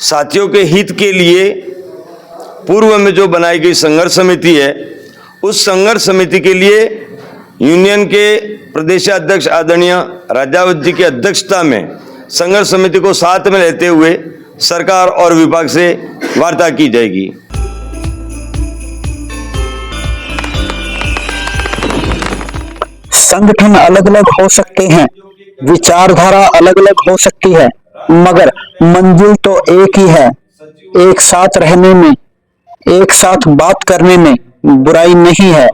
साथियों के हित के लिए पूर्व में जो बनाई गई संघर्ष समिति है, उस संघर्ष समिति के लिए यूनियन के प्रदेशाध्यक्ष आदरणीय राजावत जी की अध्यक्षता में संघर्ष समिति को साथ में लेते हुए सरकार और विभाग से वार्ता की जाएगी। संगठन अलग अलग हो सकते हैं, विचारधारा अलग अलग हो सकती है, मगर मंजिल तो एक ही है। एक साथ रहने में, एक साथ बात करने में बुराई नहीं है।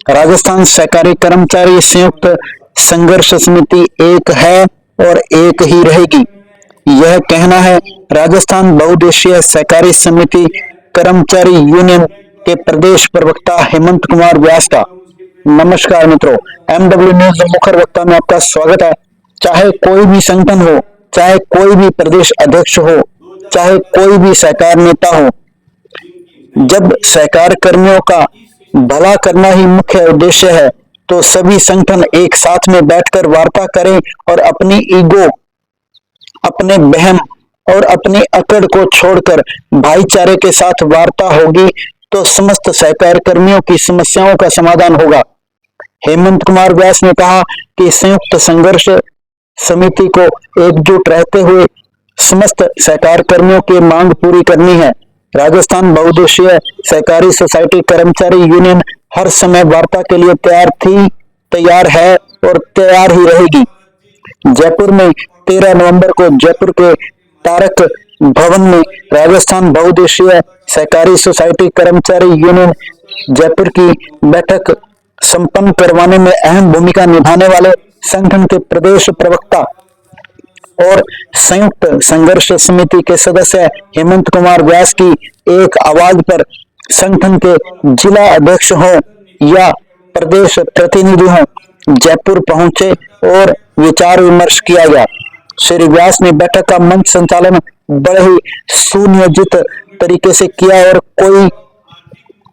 राजस्थान सहकारी कर्मचारी संयुक्त संघर्ष समिति एक है और एक ही रहेगी, यह कहना है राजस्थान बहुउद्देशीय सहकारी समिति कर्मचारी यूनियन के प्रदेश प्रवक्ता हेमंत कुमार व्यास का। नमस्कार मित्रों, MW न्यूज मुखर वक्ता में आपका स्वागत है। चाहे कोई भी संगठन हो, चाहे कोई भी प्रदेश अध्यक्ष हो, चाहे कोई भी सहकार नेता हो, जब सहकार कर्मियों का भला करना ही मुख्य उद्देश्य है तो सभी संगठन एक साथ में बैठकर वार्ता करें और अपनी ईगो, अपने बहम और अपनी अकड़ को छोड़कर भाईचारे के साथ वार्ता होगी तो समस्त सहकार कर्मियों की समस्याओं का समाधान होगा। हेमंत कुमार व्यास ने कहा कि संयुक्त संघर्ष समिति को एकजुट रहते हुए समस्त सहकार कर्मियों की मांग पूरी करनी है। राजस्थान बहुउद्देशीय सहकारी सोसाइटी कर्मचारी यूनियन हर समय वार्ता के लिए तैयार है और तैयार ही रहेगी। जयपुर में 13 नवंबर को जयपुर के तारक भवन में राजस्थान बहुउद्देशीय सहकारी सोसाइटी कर्मचारी यूनियन जयपुर की बैठक संपन्न करवाने में अहम भूमिका निभाने वाले संगठन के प्रदेश प्रवक्ता और संयुक्त संघर्ष समिति के सदस्य हेमंत कुमार व्यास की एक आवाज पर संगठन के जिला अध्यक्ष हो या प्रदेश प्रतिनिधि हो जयपुर पहुंचे और विचार विमर्श किया गया। श्री व्यास ने बैठक का मंच संचालन बड़े ही सुनियोजित तरीके से किया और कोई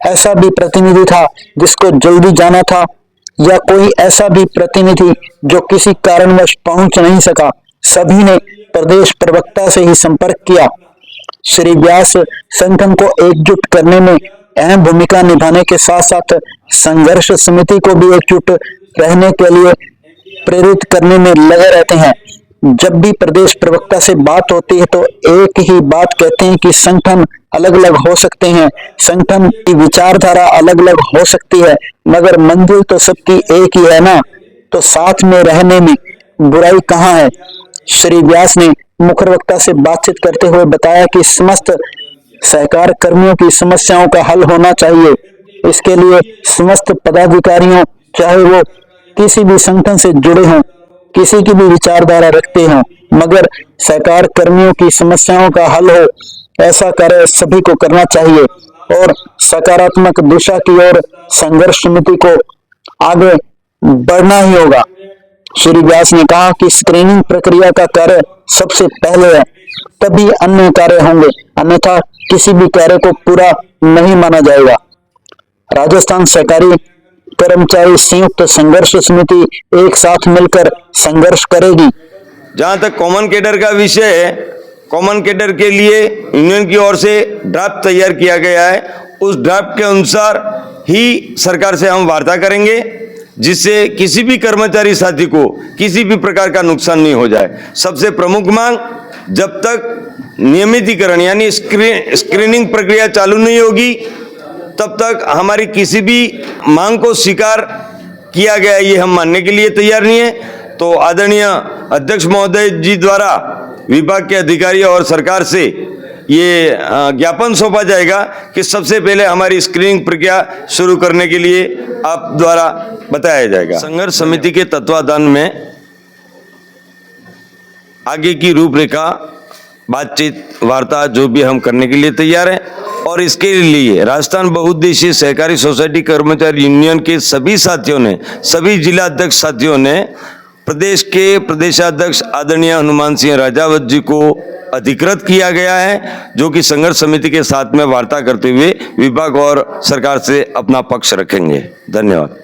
ऐसा भी प्रतिनिधि था जिसको जल्दी जाना था या कोई ऐसा भी प्रतिनिधि जो किसी कारणवश पहुंच नहीं सका, सभी ने प्रदेश प्रवक्ता से ही संपर्क किया। श्री व्यास संगठन को एकजुट करने में अहम भूमिका निभाने के साथ साथ संघर्ष समिति को भी एकजुट रहने के लिए प्रेरित करने में लगे रहते हैं। जब भी प्रदेश प्रवक्ता से बात होती है तो एक ही बात कहते हैं कि संगठन अलग अलग हो सकते हैं, संगठन की विचारधारा अलग अलग हो सकती है, मगर मंजिल तो सबकी एक ही है ना, तो साथ में रहने में बुराई कहाँ है। श्री व्यास ने मुख्य वक्ता से बातचीत करते हुए बताया कि समस्त सहकार कर्मियों की समस्याओं का हल होना चाहिए। इसके लिए समस्त पदाधिकारियों, चाहे वो किसी भी संगठन से जुड़े हों, किसी की भी विचारधारा रखते हों, मगर सहकार कर्मियों की समस्याओं का हल हो, ऐसा कार्य सभी को करना चाहिए और सकारात्मक दिशा की ओर संघर्ष समिति को आगे बढ़ना ही होगा। श्री व्यास ने कहा कि स्क्रीनिंग प्रक्रिया का कार्य सबसे पहले है, तभी अन्य कार्य होंगे, अन्यथा किसी भी कार्य को पूरा नहीं माना जाएगा। राजस्थान सहकारी कर्मचारी संयुक्त संघर्ष समिति एक साथ मिलकर संघर्ष करेगी। जहां तक कॉमन कैडर का विषय है, कॉमन कैडर के लिए यूनियन की ओर से ड्राफ्ट तैयार किया गया है। उस ड्राफ्ट के अनुसार ही सरकार से हम वार्ता करेंगे, जिससे किसी भी कर्मचारी साथी को किसी भी प्रकार का नुकसान नहीं हो जाए। सबसे प्रमुख मांग, जब तक नियमितीकरण यानी स्क्रीनिंग प्रक्रिया चालू नहीं होगी तब तक हमारी किसी भी मांग को स्वीकार किया गया ये हम मानने के लिए तैयार नहीं है। तो आदरणीय अध्यक्ष महोदय जी द्वारा विभाग के अधिकारी और सरकार से ये ज्ञापन सौंपा जाएगा कि सबसे पहले हमारी स्क्रीनिंग प्रक्रिया शुरू करने के लिए आप द्वारा बताया जाएगा। संघर्ष समिति के तत्वाधान में आगे की रूपरेखा, बातचीत, वार्ता जो भी हम करने के लिए तैयार हैं और इसके लिए राजस्थान बहुउद्देशीय सहकारी सोसाइटी कर्मचारी यूनियन के सभी साथियों ने, सभी जिला अध्यक्ष साथियों ने प्रदेश के प्रदेशाध्यक्ष आदरणीय हनुमान सिंह राजावत जी को अधिकृत किया गया है, जो कि संघर्ष समिति के साथ में वार्ता करते हुए विभाग और सरकार से अपना पक्ष रखेंगे। धन्यवाद।